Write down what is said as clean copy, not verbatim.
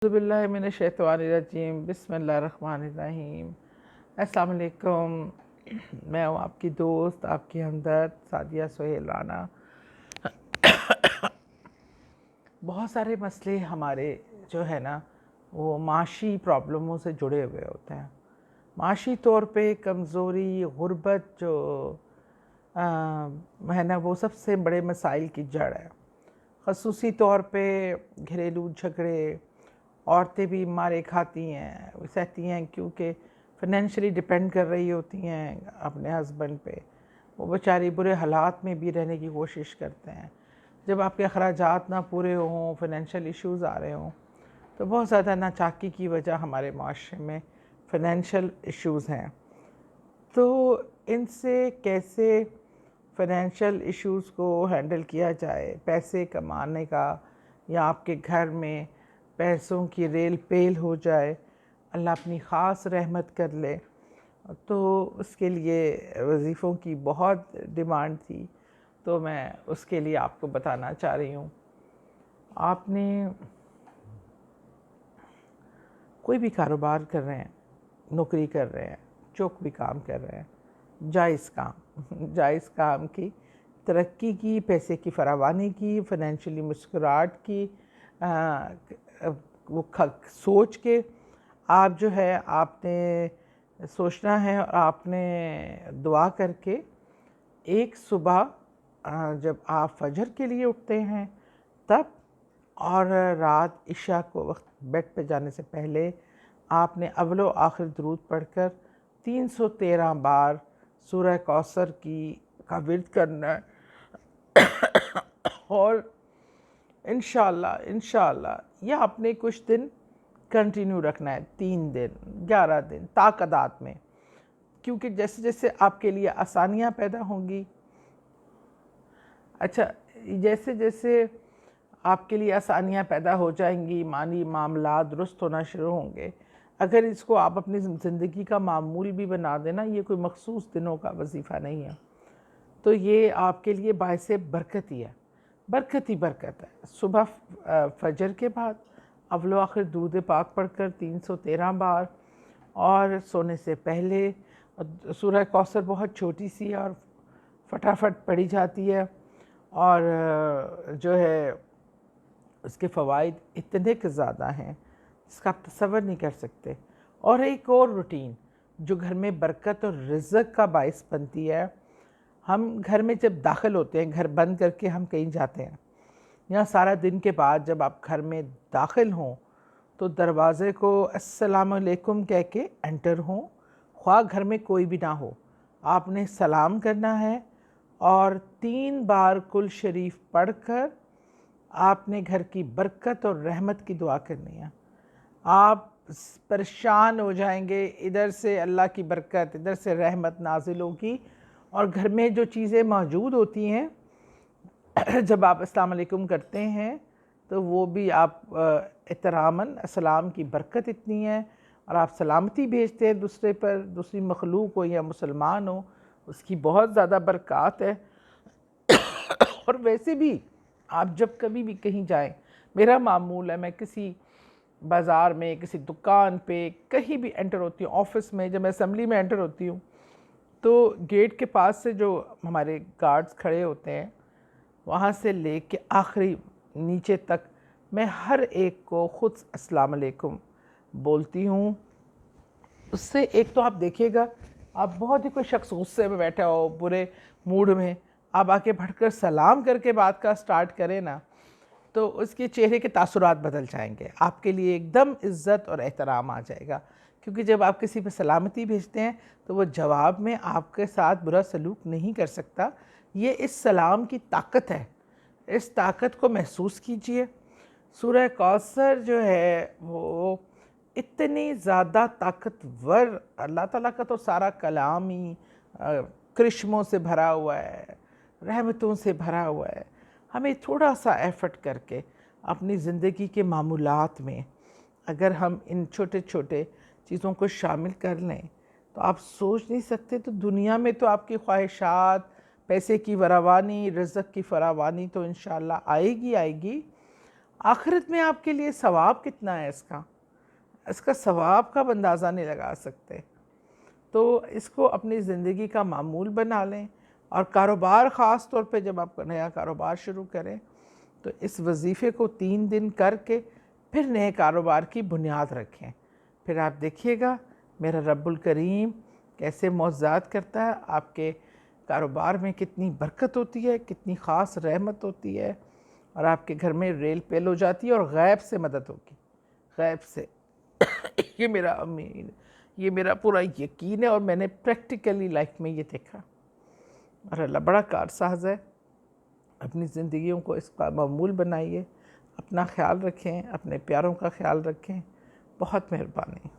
बिस्मिल्लाहिर्रहमानिर्रहीम बिस्मिल्लाहिर्रहमानिर्रहीम। अस्सलाम वालेकुम। मैं हूँ आपकी दोस्त, आपकी हमदर्द सादिया सुहेल राना। बहुत सारे मसले हमारे जो है ना वो माशी प्रॉब्लमों से जुड़े हुए होते हैं। माशी तौर पे कमज़ोरी, गुर्बत जो है ना वो सबसे बड़े मसाइल की जड़ है। ख़ुसूसी तौर पे घरेलू झगड़े, औरतें भी मारे खाती हैं, वो सहती हैं क्योंकि फाइनेंशियली डिपेंड कर रही होती हैं अपने हस्बैंड पे। वो बेचारी बुरे हालात में भी रहने की कोशिश करते हैं। जब आपके अखराजात ना पूरे हों, फाइनेंशियल इश्यूज़ आ रहे हों, तो बहुत ज़्यादा नाचाकी की वजह हमारे माशरे में फाइनेंशियल इश्यूज़ हैं। तो इनसे कैसे फाइनेंशियल इश्यूज़ को हैंडल किया जाए, पैसे कमाने का, या आपके घर में पैसों की रेल पेल हो जाए, अल्लाह अपनी ख़ास रहमत कर ले, तो उसके लिए वज़ीफ़ों की बहुत डिमांड थी। तो मैं उसके लिए आपको बताना चाह रही हूँ। आपने कोई भी कारोबार कर रहे हैं, नौकरी कर रहे हैं, जो भी काम कर रहे हैं, जायज़ काम जायज़ काम की तरक्की की, पैसे की फरावानी की, फाइनेंशियली मुस्कुराहट की, वो सोच के आप जो है आपने सोचना है और आपने दुआ करके एक सुबह जब आप फजर के लिए उठते हैं तब, और रात इशा को वक्त बेड पे जाने से पहले आपने अव्वल व आखिर दुरूद पढ़कर 313 बार सूरह कौसर का विर्द करना है। और इंशाअल्लाह यह आपने कुछ दिन कंटिन्यू रखना है, 3 दिन 11 दिन ताकदात में, क्योंकि जैसे जैसे आपके लिए आसानियाँ पैदा होंगी, अच्छा जैसे जैसे आपके लिए आसानियाँ पैदा हो जाएंगी, माली मामला दुरुस्त होना शुरू होंगे। अगर इसको आप अपनी ज़िंदगी का मामूल भी बना देना, ये कोई मखसूस दिनों का वजीफ़ा नहीं है, तो ये आपके लिए बायसे बरकत ही है, बरकत ही बरकत है। सुबह फजर के बाद अव्वल आखिर दूध पाक पढ़कर 313 बार, और सोने से पहले सूरह कौसर बहुत छोटी सी है और फटाफट पढ़ी जाती है, और जो है उसके फ़वाइद इतने के ज़्यादा हैं जिसका आप तसव्वुर नहीं कर सकते। और एक और रूटीन जो घर में बरकत और रिज़्क़ का बाइस बनती है, हम घर में जब दाखिल होते हैं, घर बंद करके हम कहीं जाते हैं, या सारा दिन के बाद जब आप घर में दाखिल हों तो दरवाज़े को अस्सलाम वालेकुम कह के एंटर हों, ख्वाह घर में कोई भी ना हो। आपने सलाम करना है और 3 बार कुल शरीफ पढ़कर आपने घर की बरकत और रहमत की दुआ करनी है। आप परेशान हो जाएंगे, इधर से अल्लाह की बरकत, इधर से रहमत नाजिल होगी, और घर में जो चीज़ें मौजूद होती हैं जब आप अस्सलाम वालेकुम करते हैं तो वो भी आप एहतरामन अस्सलाम की बरकत इतनी है, और आप सलामती भेजते हैं दूसरे पर, दूसरी मखलूक हो या मुसलमान हो, उसकी बहुत ज़्यादा बरक़ात है। और वैसे भी आप जब कभी भी कहीं जाएं, मेरा मामूल है, मैं किसी बाज़ार में, किसी दुकान पे, कहीं भी एंटर होती हूँ, ऑफ़िस में, जब मैं असम्बली में एंटर होती हूँ तो गेट के पास से जो हमारे गार्ड्स खड़े होते हैं, वहाँ से लेके आखिरी नीचे तक मैं हर एक को ख़ुद अस्सलाम वालेकुम बोलती हूँ। उससे एक तो आप देखिएगा, आप बहुत ही कोई शख्स गुस्से में बैठा हो, बुरे मूड में, आप आके बढ़कर सलाम करके बात का स्टार्ट करें ना, तो उसके चेहरे के तासुरात बदल जाएंगे, आपके लिए एकदम इज़्ज़त और एहतराम आ जाएगा। क्योंकि जब आप किसी पे सलामती भेजते हैं तो वो जवाब में आपके साथ बुरा सलूक नहीं कर सकता। ये इस सलाम की ताकत है, इस ताकत को महसूस कीजिए। सूरह कौसर जो है वो इतनी ज़्यादा ताकतवर, अल्लाह ताला का तो सारा कलाम ही करिश्मों से भरा हुआ है, रहमतों से भरा हुआ है। हमें थोड़ा सा एफ़र्ट करके अपनी ज़िंदगी के मामूलात में अगर हम इन छोटे छोटे चीज़ों को शामिल कर लें तो आप सोच नहीं सकते, तो दुनिया में तो आपकी ख्वाहिशात, पैसे की फरावानी, रिज़्क़ की फरावानी तो इंशाअल्लाह आएगी आएगी, आखिरत में आपके लिए सवाब कितना है इसका सवाब का आप अंदाज़ा नहीं लगा सकते। तो इसको अपनी ज़िंदगी का मामूल बना लें, और कारोबार ख़ास तौर पे जब आप नया कारोबार शुरू करें तो इस वजीफ़े को 3 दिन करके फिर नए कारोबार की बुनियाद रखें। फिर आप देखिएगा मेरा रब्बुल करीम कैसे मौज़ात करता है, आपके कारोबार में कितनी बरकत होती है, कितनी ख़ास रहमत होती है, और आपके घर में रेल पेल हो जाती है और गैब से मदद होगी, गैब से। ये मेरा अमीन, ये मेरा पूरा यकीन है, और मैंने प्रैक्टिकली लाइफ में ये देखा। और अल्लाह बड़ा कारसाज़ है। अपनी ज़िंदगियों को इसका मामूल बनाइए, अपना ख्याल रखें, अपने प्यारों का ख्याल रखें। बहुत मेहरबानी।